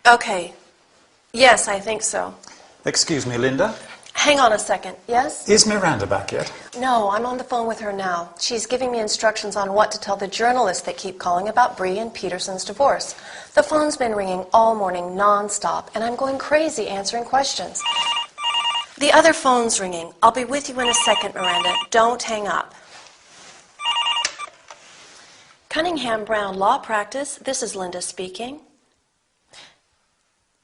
Okay. Yes, I think so. Excuse me, Linda. Hang on a second. Yes? Is Miranda back yet? No, I'm on the phone with her now. She's giving me instructions on what to tell the journalists that keep calling about Bree and Peterson's divorce. The phone's been ringing all morning non-stop, and I'm going crazy answering questions. The other phone's ringing. I'll be with you in a second, Miranda. Don't hang up. Cunningham Brown Law Practice. This is Linda speaking.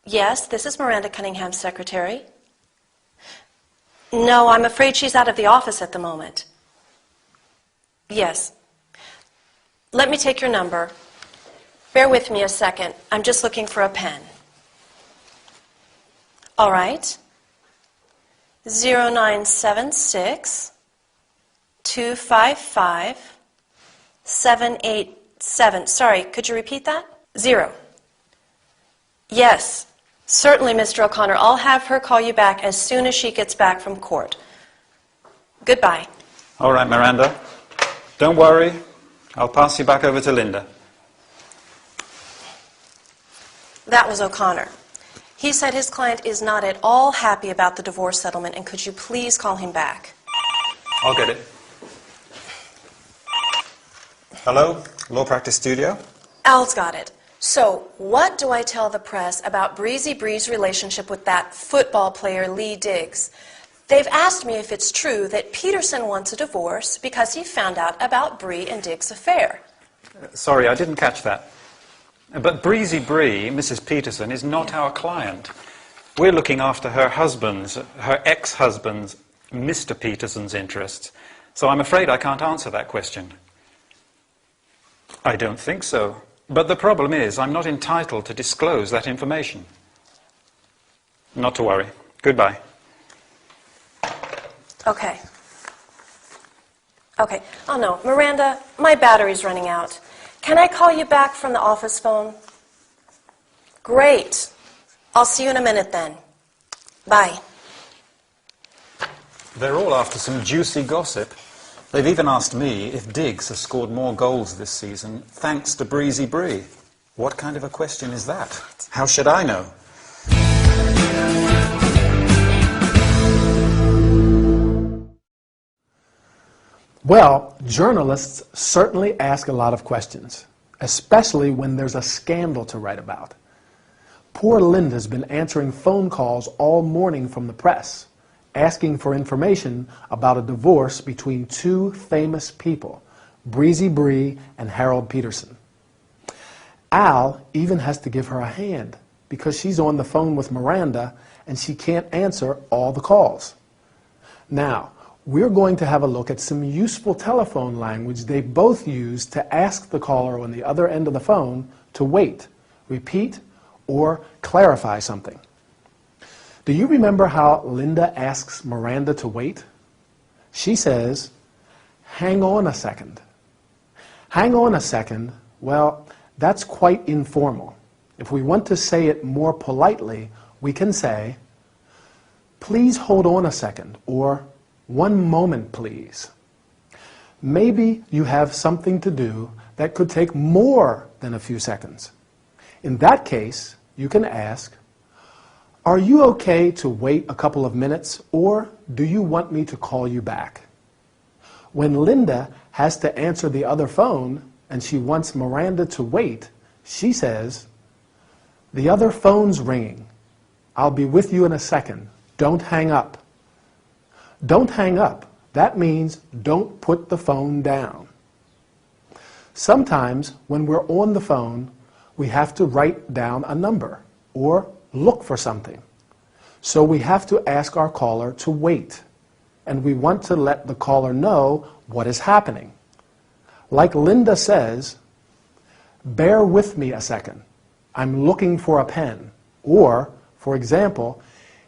Yes, this is Miranda Cunningham's secretary. No, I'm afraid she's out of the office at the moment. Yes. Let me take your number. Bear with me a second. I'm just looking for a pen. All right. 0976 255 787. Sorry, could you repeat that? 0. Yes. Certainly, Mr. O'Connor. I'll have her call you back as soon as she gets back from court. Goodbye. All right, Miranda. Don't worry. I'll pass you back over to Linda. That was O'Connor. He said his client is not at all happy about the divorce settlement, and could you please call him back? I'll get it. Hello, Law Practice Studio. Al's got it. So, what do I tell the press about Breezy Bree's relationship with that football player, Lee Diggs? They've asked me if it's true that Peterson wants a divorce because he found out about Bree and Diggs' affair. Sorry, I didn't catch that. But Breezy Bree, Mrs. Peterson, is not our client. We're looking after her husband's, her ex-husband's, Mr. Peterson's interests. So I'm afraid I can't answer that question. I don't think so. But the problem is, I'm not entitled to disclose that information. Not to worry. Goodbye. Okay. Okay. Oh, no. Miranda, my battery's running out. Can I call you back from the office phone? Great. I'll see you in a minute then. Bye. They're all after some juicy gossip. They've even asked me if Diggs has scored more goals this season thanks to Breezy Bree. What kind of a question is that? How should I know? Well, journalists certainly ask a lot of questions, especially when there's a scandal to write about. Poor Linda's been answering phone calls all morning from the press, asking for information about a divorce between two famous people, Breezy Bree and Harold Peterson. Al even has to give her a hand because she's on the phone with Miranda and she can't answer all the calls. Now, we're going to have a look at some useful telephone language they both use to ask the caller on the other end of the phone to wait, repeat, or clarify something. Do you remember how Linda asks Miranda to wait? She says, "Hang on a second." Hang on a second, well, that's quite informal. If we want to say it more politely, we can say, "Please hold on a second," or "One moment, please." Maybe you have something to do that could take more than a few seconds. In that case, you can ask, "Are you okay to wait a couple of minutes, or do you want me to call you back?" When Linda has to answer the other phone and she wants Miranda to wait, she says, "The other phone's ringing. I'll be with you in a second. Don't hang up." Don't hang up. That means don't put the phone down. Sometimes when we're on the phone, we have to write down a number or look for something. So we have to ask our caller to wait, and we want to let the caller know what is happening. Like Linda says, "Bear with me a second. I'm looking for a pen." Or, for example,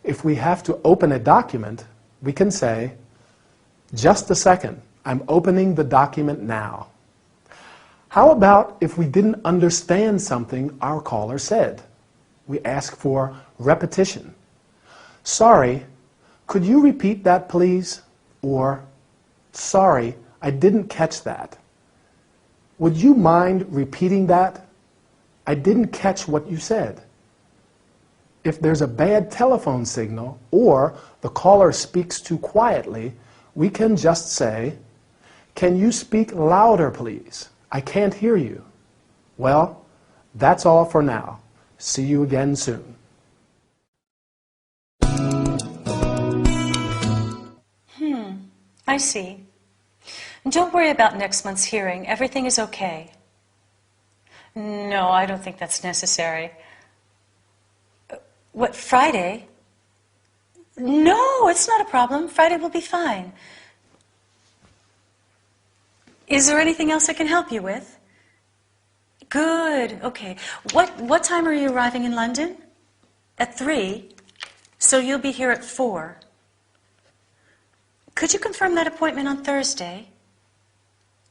if we have to open a document, we can say, "Just a second, I'm opening the document now." How about if we didn't understand something our caller said? We ask for repetition. "Sorry, could you repeat that, please?" Or, "Sorry, I didn't catch that. Would you mind repeating that? I didn't catch what you said." If there's a bad telephone signal or the caller speaks too quietly, we can just say, "Can you speak louder, please? I can't hear you." Well, that's all for now. See you again soon. I see. Don't worry about next month's hearing. Everything is okay. No, I don't think that's necessary. What, Friday? No, it's not a problem. Friday will be fine. Is there anything else I can help you with? Good, okay. What time are you arriving in London? At 3? So you'll be here at 4. Could you confirm that appointment on Thursday?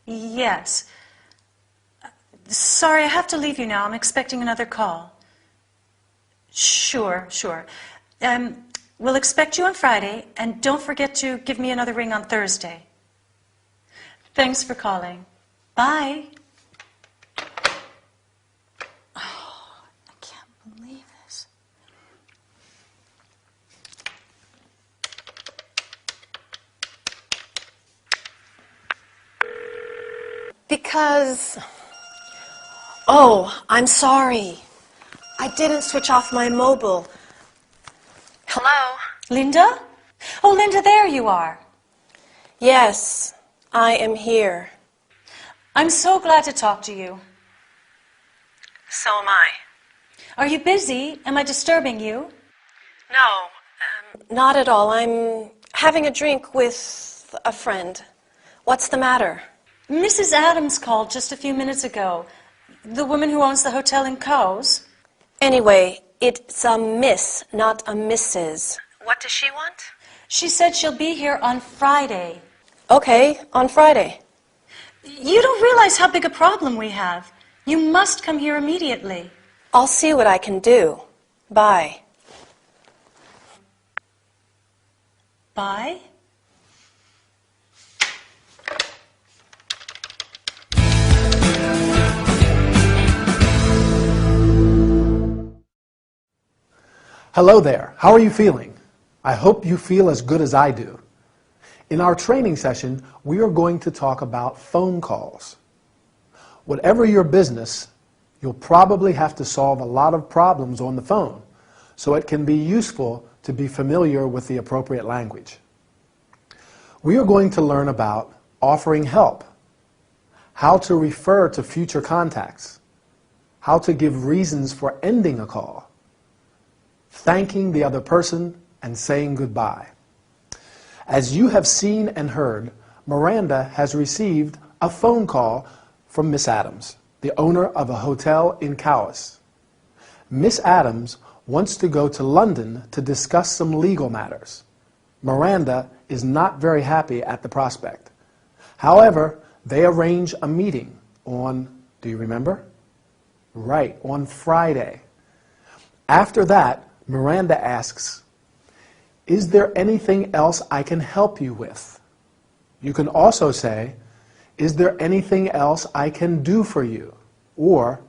Yes. Sorry, I have to leave you now. I'm expecting another call. Sure. We'll expect you on Friday, and don't forget to give me another ring on Thursday. Thanks for calling. Bye. Oh, I can't believe this. Because... Oh, I'm sorry. I didn't switch off my mobile. Hello? Linda? Oh, Linda, there you are. Yes, I am here. I'm so glad to talk to you. So am I. Are you busy? Am I disturbing you? No, not at all. I'm having a drink with a friend. What's the matter? Mrs. Adams called just a few minutes ago. The woman who owns the hotel in Cowes. Anyway, it's a miss, not a Mrs. What does she want? She said she'll be here on Friday. Okay, on Friday. You don't realize how big a problem we have. You must come here immediately. I'll see what I can do. Bye. Bye? Hello there. How are you feeling? I hope you feel as good as I do. In our training session, we are going to talk about phone calls. Whatever your business, you'll probably have to solve a lot of problems on the phone, so it can be useful to be familiar with the appropriate language. We are going to learn about offering help, how to refer to future contacts, how to give reasons for ending a call, thanking the other person, and saying goodbye. As you have seen and heard, Miranda has received a phone call from Miss Adams, the owner of a hotel in Cowes. Miss Adams wants to go to London to discuss some legal matters. Miranda is not very happy at the prospect. However, they arrange a meeting on, do you remember? Right, on Friday. After that, Miranda asks, "Is there anything else I can help you with?" You can also say, "Is there anything else I can do for you?" Or,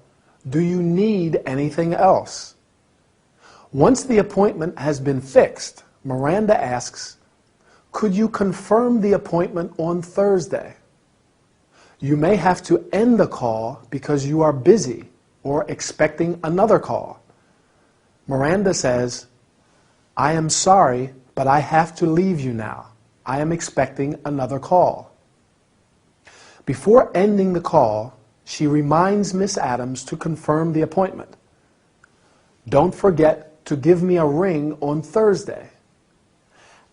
"Do you need anything else?" Once the appointment has been fixed, Miranda asks, "Could you confirm the appointment on Thursday?" You may have to end the call because you are busy or expecting another call. Miranda says, "I am sorry, but I have to leave you now. I am expecting another call." Before ending the call, she reminds Miss Adams to confirm the appointment. "Don't forget to give me a ring on Thursday."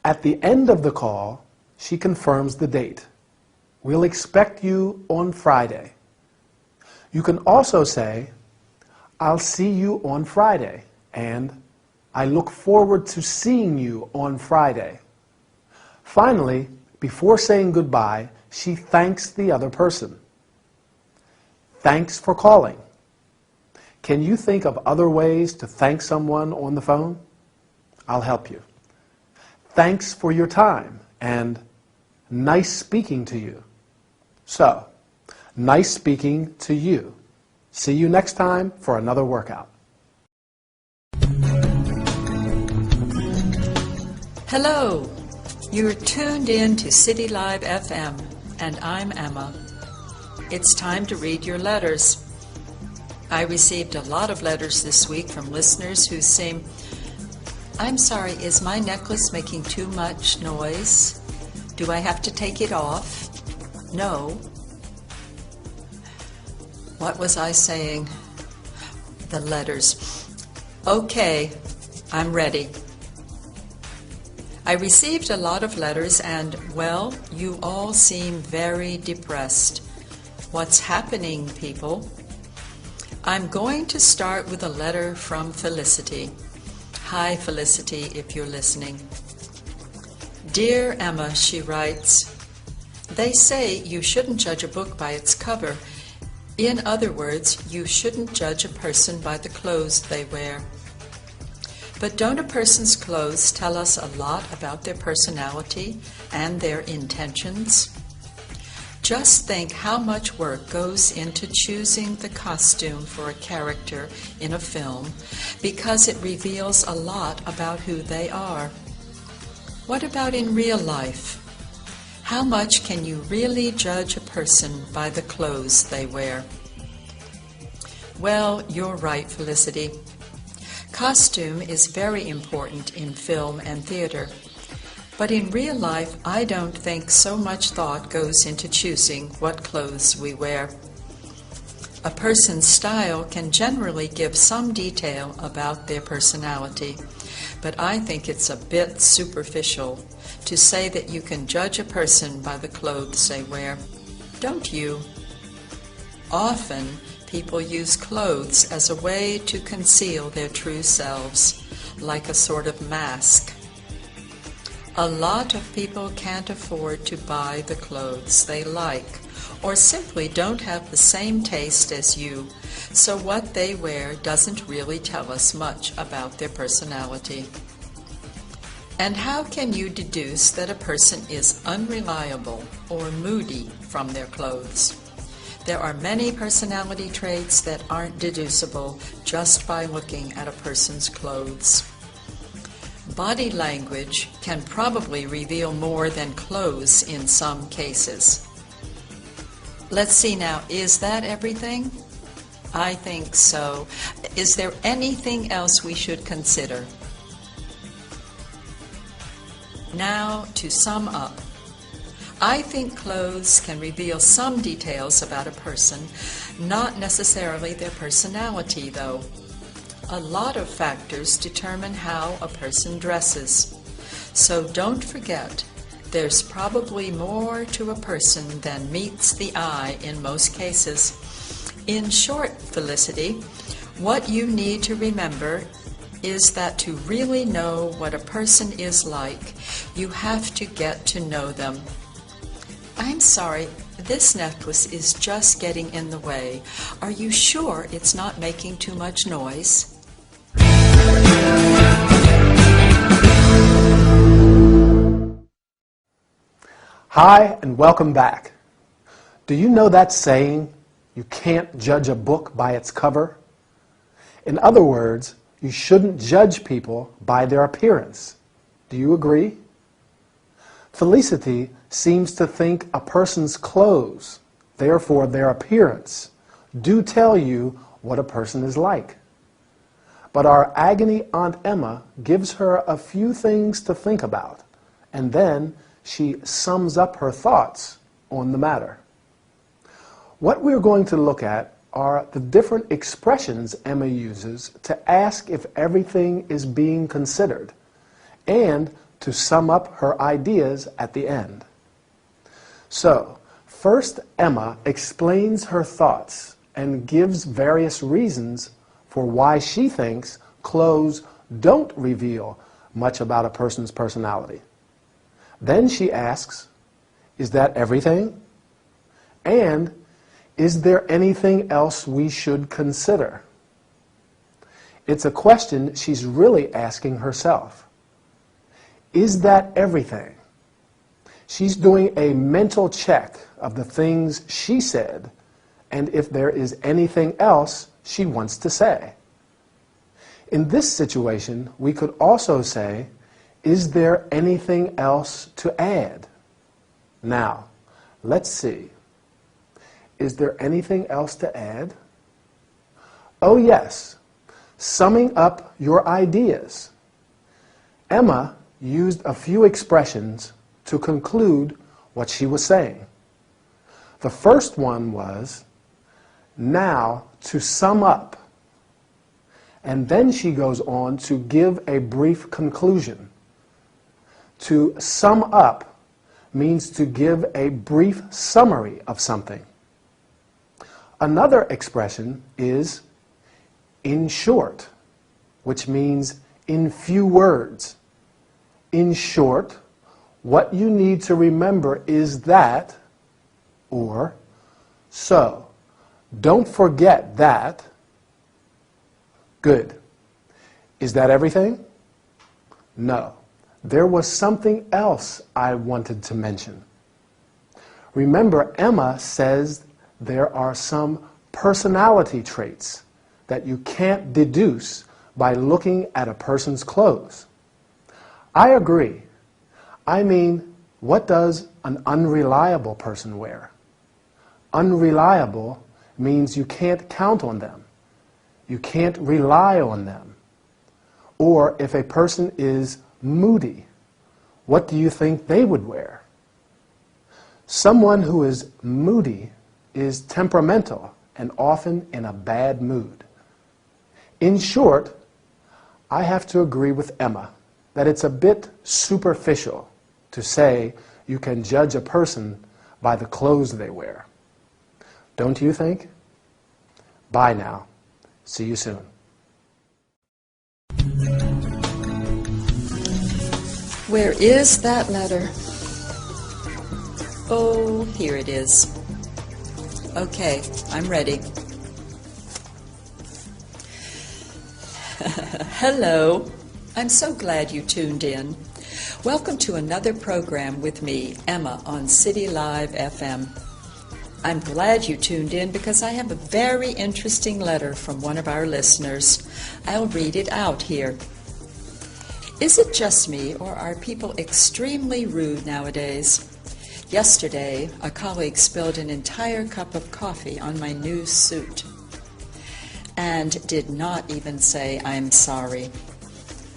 At the end of the call, she confirms the date. "We'll expect you on Friday." You can also say, "I'll see you on Friday," and "I look forward to seeing you on Friday." Finally, before saying goodbye, she thanks the other person. "Thanks for calling." Can you think of other ways to thank someone on the phone? I'll help you. "Thanks for your time," and "Nice speaking to you." So, nice speaking to you. See you next time for another workout. Hello, you're tuned in to City Live FM, and I'm Emma. It's time to read your letters. I received a lot of letters this week from listeners who seem, I'm sorry, is my necklace making too much noise? Do I have to take it off? No. What was I saying? The letters. Okay, I'm ready. I received a lot of letters and, well, you all seem very depressed. What's happening, people? I'm going to start with a letter from Felicity. Hi, Felicity, if you're listening. Dear Emma, she writes, they say you shouldn't judge a book by its cover. In other words, you shouldn't judge a person by the clothes they wear. But don't a person's clothes tell us a lot about their personality and their intentions? Just think how much work goes into choosing the costume for a character in a film because it reveals a lot about who they are. What about in real life? How much can you really judge a person by the clothes they wear? Well, you're right, Felicity. Costume is very important in film and theater, but in real life I don't think so much thought goes into choosing what clothes we wear. A person's style can generally give some detail about their personality, but I think it's a bit superficial to say that you can judge a person by the clothes they wear. Don't you? Often, people use clothes as a way to conceal their true selves, like a sort of mask. A lot of people can't afford to buy the clothes they like, or simply don't have the same taste as you, so what they wear doesn't really tell us much about their personality. And how can you deduce that a person is unreliable or moody from their clothes? There are many personality traits that aren't deducible just by looking at a person's clothes. Body language can probably reveal more than clothes in some cases. Let's see now, is that everything? I think so. Is there anything else we should consider? Now, to sum up. I think clothes can reveal some details about a person, not necessarily their personality, though. A lot of factors determine how a person dresses. So don't forget, there's probably more to a person than meets the eye in most cases. In short, Felicity, what you need to remember is that to really know what a person is like, you have to get to know them. I'm sorry, this necklace is just getting in the way. Are you sure it's not making too much noise? Hi, and welcome back. Do you know that saying, you can't judge a book by its cover? In other words, you shouldn't judge people by their appearance. Do you agree? Felicity seems to think a person's clothes, therefore their appearance, do tell you what a person is like. But our agony Aunt Emma gives her a few things to think about, and then she sums up her thoughts on the matter. What we're going to look at are the different expressions Emma uses to ask if everything is being considered, and to sum up her ideas at the end. So, first Emma explains her thoughts and gives various reasons for why she thinks clothes don't reveal much about a person's personality. Then she asks, is that everything? And is there anything else we should consider? It's a question she's really asking herself. Is that everything? She's doing a mental check of the things she said and if there is anything else she wants to say. In this situation, we could also say, Is there anything else to add? Now, let's see. Is there anything else to add? Oh yes, summing up your ideas. Emma used a few expressions to conclude what she was saying. The first one was, now to sum up. And then she goes on to give a brief conclusion. To sum up means to give a brief summary of something. Another expression is in short, which means in few words. In short, what you need to remember is that, or so. Don't forget that. Good. Is that everything? No. There was something else I wanted to mention. Remember, Emma says there are some personality traits that you can't deduce by looking at a person's clothes. I agree. I mean, what does an unreliable person wear? Unreliable means you can't count on them. You can't rely on them. Or if a person is moody, what do you think they would wear? Someone who is moody is temperamental and often in a bad mood. In short, I have to agree with Emma that it's a bit superficial to say you can judge a person by the clothes they wear. Don't you think? Bye now. See you soon. Where is that letter? Oh, here it is. Okay, I'm ready. Hello. I'm so glad you tuned in. Welcome to another program with me, Emma, on City Live FM. I'm glad you tuned in because I have a very interesting letter from one of our listeners. I'll read it out here. Is it just me, or are people extremely rude nowadays? Yesterday, a colleague spilled an entire cup of coffee on my new suit and did not even say, "I'm sorry."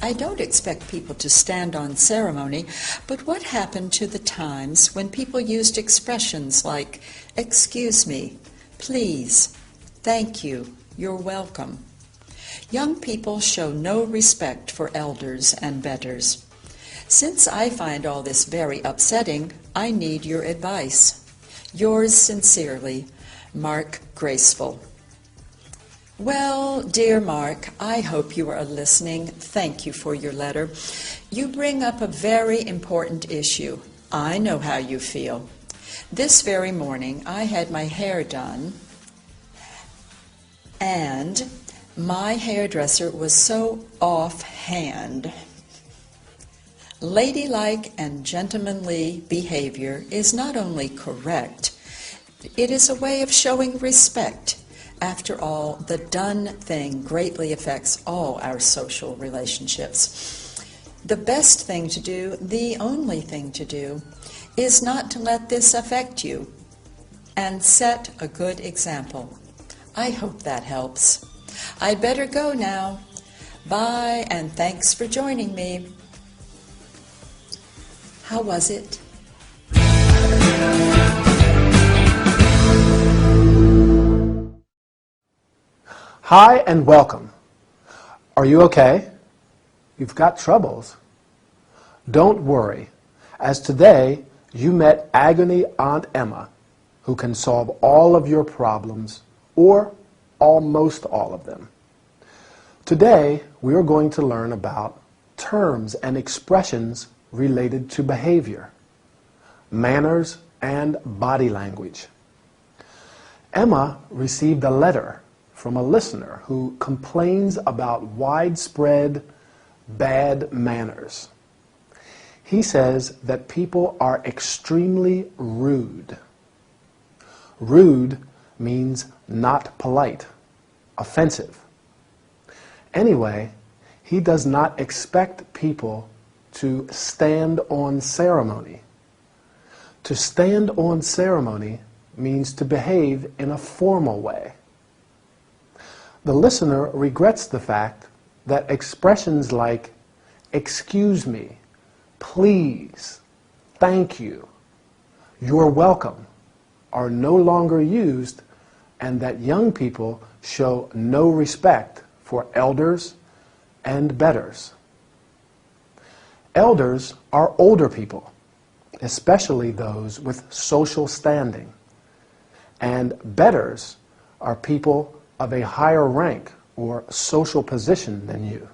I don't expect people to stand on ceremony, but what happened to the times when people used expressions like, "Excuse me," "Please," "Thank you," "You're welcome"? Young people show no respect for elders and betters. Since I find all this very upsetting, I need your advice. Yours sincerely, Mark Graceful. Well, dear Mark, I hope you are listening. Thank you for your letter. You bring up a very important issue. I know how you feel. This very morning, I had my hair done, and my hairdresser was so offhand. Ladylike and gentlemanly behavior is not only correct, it is a way of showing respect. After all, the done thing greatly affects all our social relationships. The best thing to do, the only thing to do, is not to let this affect you, and set a good example. I hope that helps. I'd better go now. Bye, and thanks for joining me. How was it? Hi and welcome. Are you okay? You've got troubles. Don't worry, as today you met Agony Aunt Emma, who can solve all of your problems, or almost all of them. Today we are going to learn about terms and expressions related to behavior, manners, and body language. Emma received a letter from a listener who complains about widespread bad manners. He says that people are extremely rude. Rude means not polite, offensive. Anyway, he does not expect people to stand on ceremony. To stand on ceremony means to behave in a formal way. The listener regrets the fact that expressions like excuse me, please, thank you, you're welcome are no longer used, and that young people show no respect for elders and betters. Elders are older people, especially those with social standing, and betters are people of a higher rank or social position than you.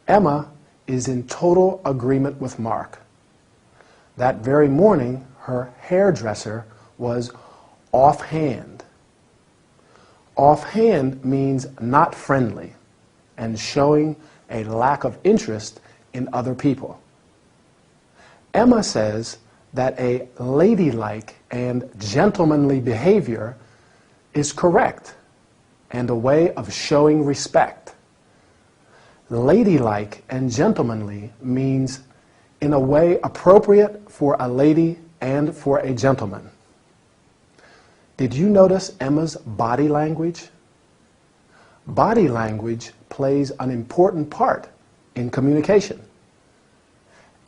Emma is in total agreement with Mark. That very morning, her hairdresser was offhand. Offhand means not friendly and showing a lack of interest in other people. Emma says that a ladylike and gentlemanly behavior is correct and a way of showing respect. Ladylike and gentlemanly means in a way appropriate for a lady and for a gentleman. Did you notice Emma's body language? Body language plays an important part in communication.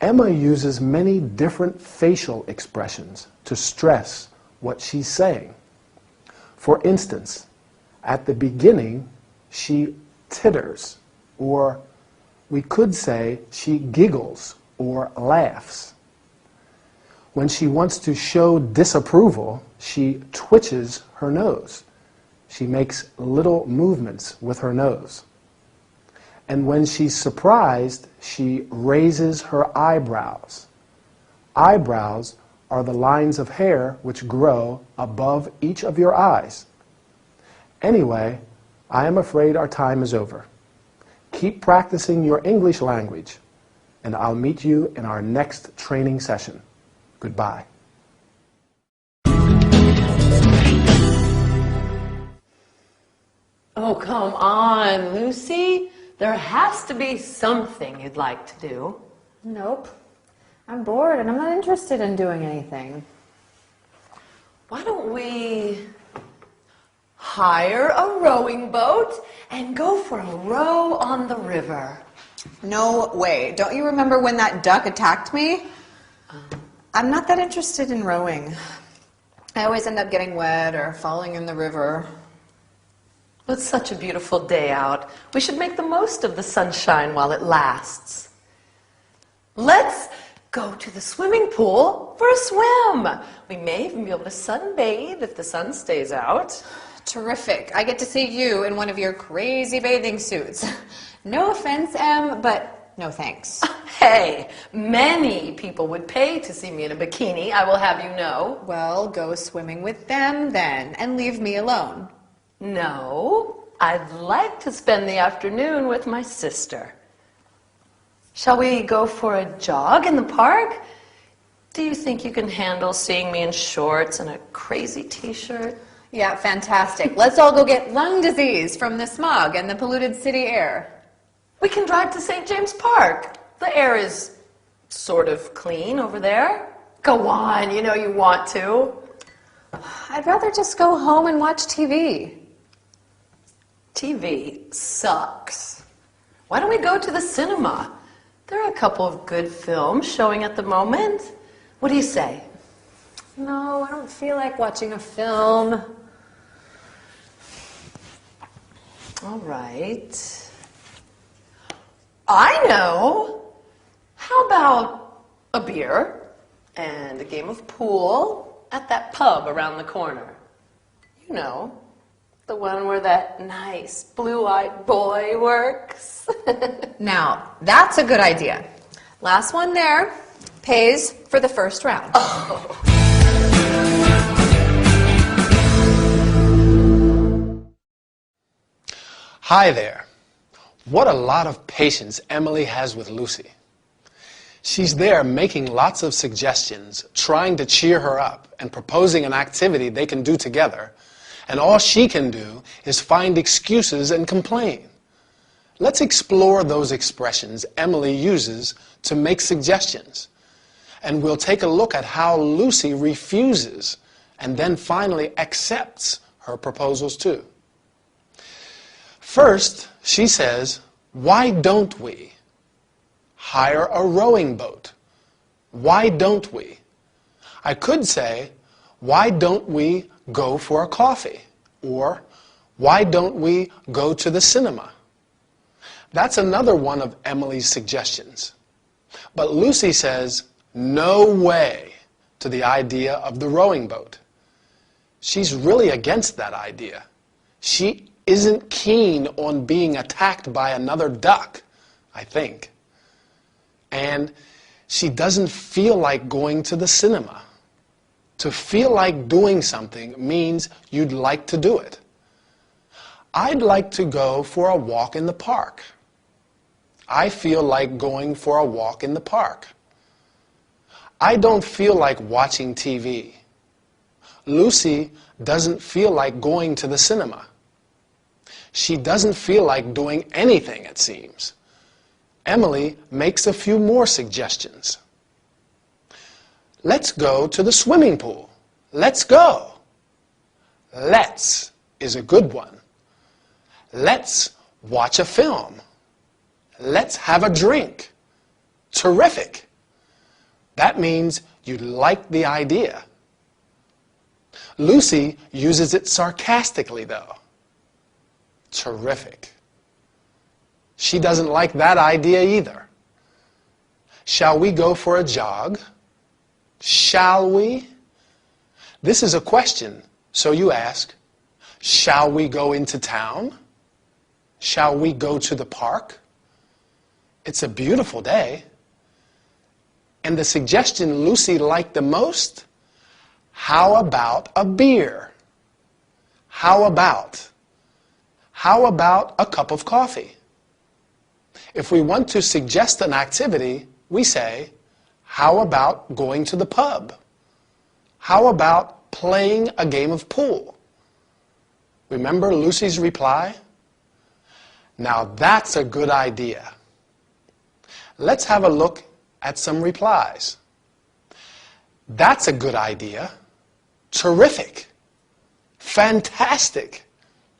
Emma uses many different facial expressions to stress what she's saying. For instance, at the beginning, she titters, or we could say she giggles or laughs. When she wants to show disapproval, she twitches her nose. She makes little movements with her nose. And when she's surprised, she raises her eyebrows. Eyebrows are the lines of hair which grow above each of your eyes. Anyway, I am afraid our time is over. Keep practicing your English language, and I'll meet you in our next training session. Goodbye. Oh, come on, Lucy. There has to be something you'd like to do. Nope. I'm bored and I'm not interested in doing anything. Why don't we hire a rowing boat and go for a row on the river? No way. Don't you remember when that duck attacked me? I'm not that interested in rowing. I always end up getting wet or falling in the river. It's such a beautiful day out. We should make the most of the sunshine while it lasts. Let's go to the swimming pool for a swim. We may even be able to sunbathe if the sun stays out. Terrific. I get to see you in one of your crazy bathing suits. No offense, Em, but no thanks. Hey, many people would pay to see me in a bikini, I will have you know. Well, go swimming with them then, and leave me alone. No, I'd like to spend the afternoon with my sister. Shall we go for a jog in the park? Do you think you can handle seeing me in shorts and a crazy t-shirt? Yeah, fantastic. Let's all go get lung disease from the smog and the polluted city air. We can drive to St. James Park. The air is sort of clean over there. Go on, you know you want to. I'd rather just go home and watch TV. TV sucks. Why don't we go to the cinema? There are a couple of good films showing at the moment. What do you say? No, I don't feel like watching a film. All right. I know. How about a beer and a game of pool at that pub around the corner? You know, the one where that nice blue-eyed boy works. Now, that's a good idea. Last one there pays for the first round. Oh. Hi there. What a lot of patience Emily has with Lucy. She's there making lots of suggestions, trying to cheer her up, and proposing an activity they can do together. And all she can do is find excuses and complain. Let's explore those expressions Emily uses to make suggestions. And we'll take a look at how Lucy refuses and then finally accepts her proposals too. First, she says, why don't we hire a rowing boat? Why don't we? I could say, why don't we go for a coffee? Or, why don't we go to the cinema? That's another one of Emily's suggestions. But Lucy says, no way to the idea of the rowing boat. She's really against that idea. She isn't keen on being attacked by another duck, I think. And she doesn't feel like going to the cinema. To feel like doing something means you'd like to do it. I'd like to go for a walk in the park. I feel like going for a walk in the park. I don't feel like watching TV. Lucy doesn't feel like going to the cinema. She doesn't feel like doing anything, it seems. Emily makes a few more suggestions. Let's go to the swimming pool. Let's go. Let's is a good one. Let's watch a film. Let's have a drink. Terrific. That means you like the idea. Lucy uses it sarcastically, though. Terrific. She doesn't like that idea either. Shall we go for a jog? Shall we? This is a question, so you ask, shall we go into town? Shall we go to the park? It's a beautiful day. And the suggestion Lucy liked the most, how about a beer? How about a cup of coffee? If we want to suggest an activity, we say, how about going to the pub? How about playing a game of pool? Remember Lucy's reply? Now that's a good idea. Let's have a look at some replies. That's a good idea. Terrific. Fantastic.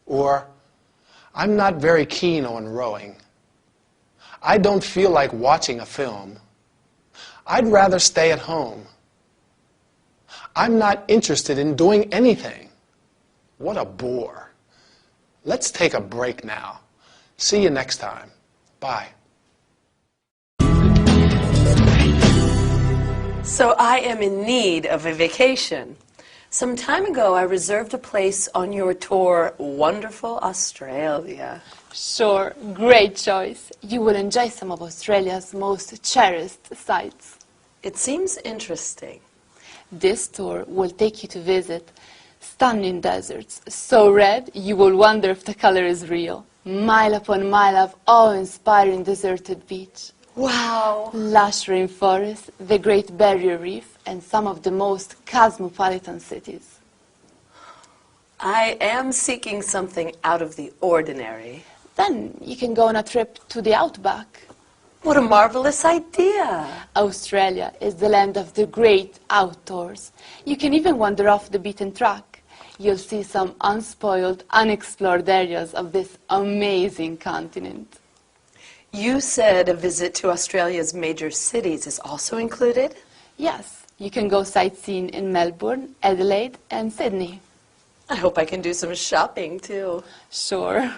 Or, I'm not very keen on rowing. I don't feel like watching a film. I'd rather stay at home. I'm not interested in doing anything. What a bore. Let's take a break now. See you next time. Bye. So I am in need of a vacation. Some time ago, I reserved a place on your tour, Wonderful Australia. Sure, great choice. You will enjoy some of Australia's most cherished sites. It seems interesting. This tour will take you to visit stunning deserts, so red you will wonder if the color is real. Mile upon mile of awe-inspiring deserted beach. Wow! Lush rainforest, the Great Barrier Reef, and some of the most cosmopolitan cities. I am seeking something out of the ordinary. Then you can go on a trip to the outback. What a marvelous idea! Australia is the land of the great outdoors. You can even wander off the beaten track. You'll see some unspoiled, unexplored areas of this amazing continent. You said a visit to Australia's major cities is also included? Yes, you can go sightseeing in Melbourne, Adelaide, and Sydney. I hope I can do some shopping, too. Sure.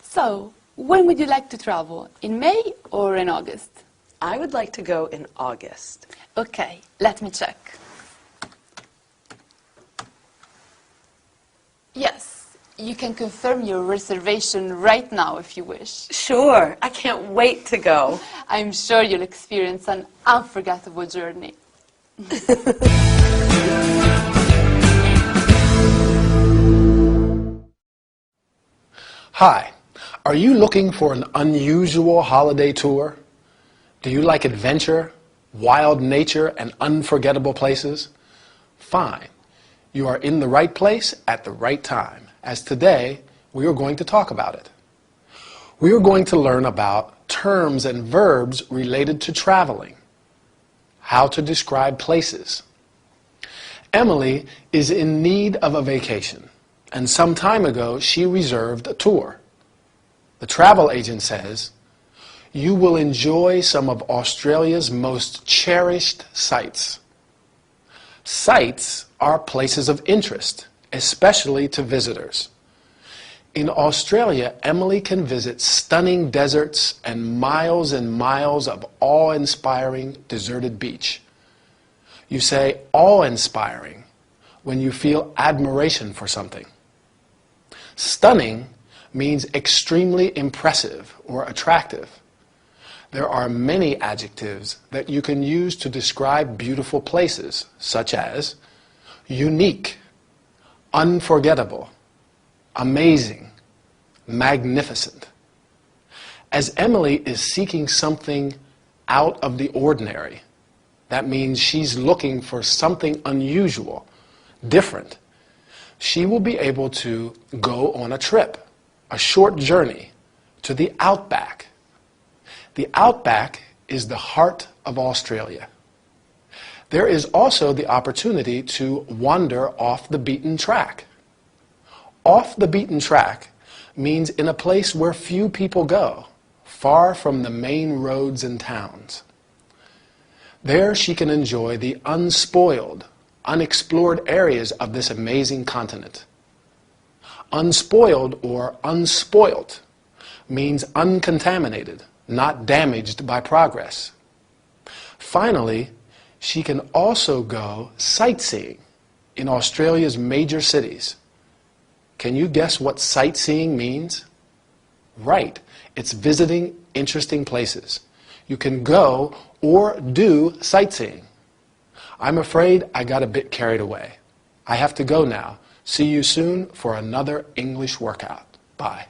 So, when would you like to travel? In May or in August? I would like to go in August. Okay, let me check. Yes, you can confirm your reservation right now if you wish. Sure, I can't wait to go. I'm sure you'll experience an unforgettable journey. Hi, are you looking for an unusual holiday tour? Do you like adventure, wild nature, and unforgettable places? Fine. You are in the right place at the right time, as today we are going to talk about it. We are going to learn about terms and verbs related to traveling, how to describe places. Emily is in need of a vacation, and some time ago she reserved a tour. The travel agent says, "You will enjoy some of Australia's most cherished sights." Sights are places of interest, especially to visitors. In Australia, Emily can visit stunning deserts and miles of awe-inspiring deserted beach. You say awe-inspiring when you feel admiration for something. Stunning means extremely impressive or attractive. There are many adjectives that you can use to describe beautiful places, such as unique, unforgettable, amazing, magnificent. As Emily is seeking something out of the ordinary, that means she's looking for something unusual, different. She will be able to go on a trip, a short journey, to the outback. The outback is the heart of Australia. There is also the opportunity to wander off the beaten track. Off the beaten track means in a place where few people go, far from the main roads and towns. There she can enjoy the unspoiled, unexplored areas of this amazing continent. Unspoiled or unspoilt means uncontaminated, not damaged by progress. Finally, she can also go sightseeing in Australia's major cities. Can you guess what sightseeing means? Right, it's visiting interesting places. You can go or do sightseeing. I'm afraid I got a bit carried away. I have to go now. See you soon for another English workout. Bye.